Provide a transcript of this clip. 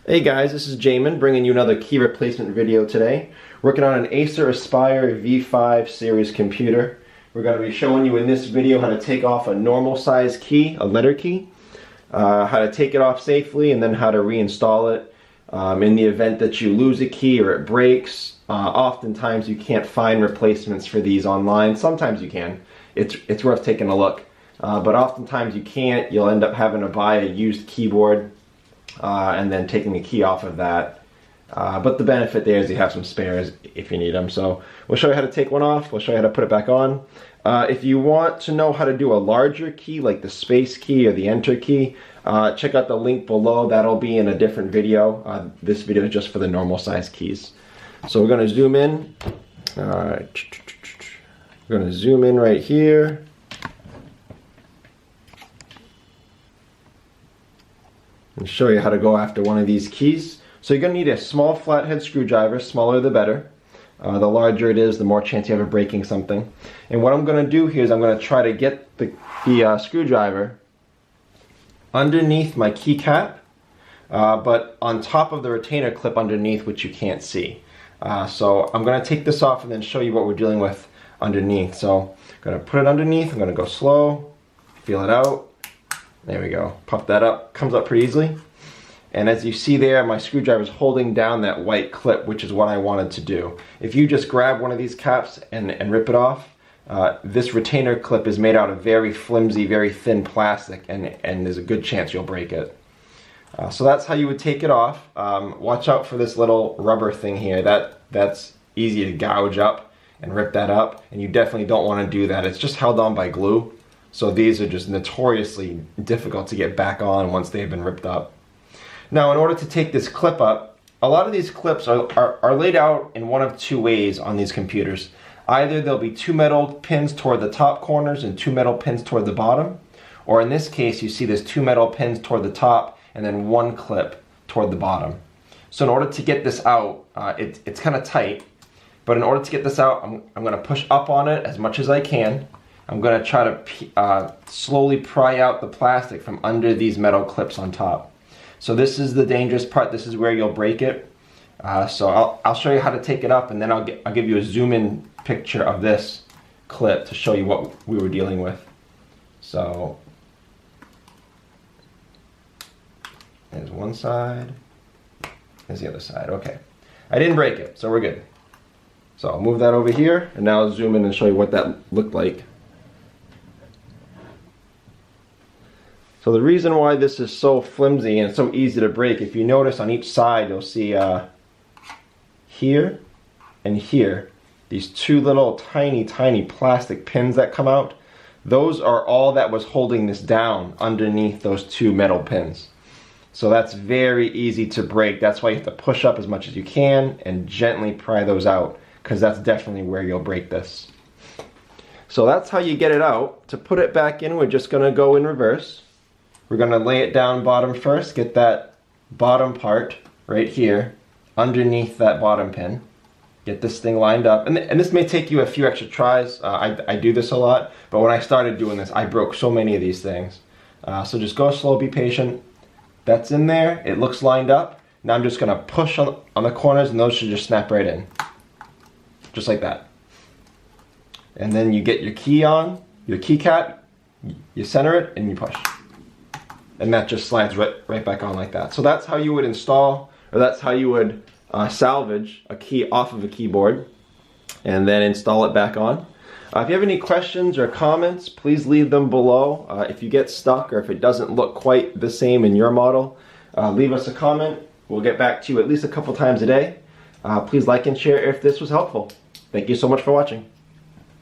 Hey guys, this is Jamin bringing you another key replacement video today. Working on an Acer Aspire V5 series computer. We're going to be showing you in this video how to take off a normal size key, a letter key, how to take it off safely, and then how to reinstall it. In the event that you lose a key or it breaks, oftentimes you can't find replacements for these online. Sometimes you can. It's worth taking a look. But oftentimes you can't. You'll end up having to buy a used keyboard and then taking the key off of that. But the benefit there is you have some spares if you need them. So we'll show you how to take one off. We'll show you how to put it back on. If you want to know how to do a larger key like the space key or the enter key, check out the link below. That'll be in a different video. This video is just for the normal size keys. So we're going to zoom in. We're going to zoom in right here. And show you how to go after one of these keys. So you're going to need a small flathead screwdriver, smaller the better. The larger it is, the more chance you have of breaking something. And what I'm going to do here is I'm going to try to get the screwdriver underneath my keycap, but on top of the retainer clip underneath, which you can't see. So I'm going to take this off and then show you what we're dealing with underneath. So I'm going to put it underneath, I'm going to go slow, feel it out. There we go. Pop that up. Comes up pretty easily. And as you see there, my screwdriver is holding down that white clip, which is what I wanted to do. If you just grab one of these caps and rip it off, this retainer clip is made out of very flimsy, very thin plastic, and there's a good chance you'll break it. So that's how you would take it off. Watch out for this little rubber thing here. That's easy to gouge up and rip that up, and you definitely don't want to do that. It's just held on by glue. So these are just notoriously difficult to get back on once they've been ripped up. Now, in order to take this clip up, a lot of these clips are laid out in one of two ways on these computers. Either there'll be two metal pins toward the top corners and two metal pins toward the bottom, or in this case you see there's two metal pins toward the top and then one clip toward the bottom. So in order to get this out, it's kind of tight, but in order to get this out, I'm going to push up on it as much as I can. I'm going to try to slowly pry out the plastic from under these metal clips on top. So this is the dangerous part. This is where you'll break it. So I'll show you how to take it up, and then I'll give you a zoom in picture of this clip to show you what we were dealing with. So there's one side, there's the other side. Okay, I didn't break it, so we're good. So I'll move that over here, and now I'll zoom in and show you what that looked like. So the reason why this is so flimsy and so easy to break, if you notice on each side you'll see here and here, these two little tiny plastic pins that come out. Those are all that was holding this down underneath those two metal pins. So that's very easy to break. That's why you have to push up as much as you can and gently pry those out, because that's definitely where you'll break this. So that's how you get it out. To put it back in, we're just going to go in reverse. We're going to lay it down bottom first, get that bottom part right here underneath that bottom pin. Get this thing lined up. And this may take you a few extra tries. I do this a lot, but when I started doing this, I broke so many of these things. So just go slow, be patient. That's in there. It looks lined up. Now I'm just going to push on the corners, and those should just snap right in. Just like that. And then you get your key on, your keycap, you center it, and you push. And that just slides right back on like that. So that's how you would install, or that's how you would salvage a key off of a keyboard and then install it back on. If you have any questions or comments, please leave them below. If you get stuck or if it doesn't look quite the same in your model, leave us a comment. We'll get back to you at least a couple times a day. Please like and share if this was helpful. Thank you so much for watching.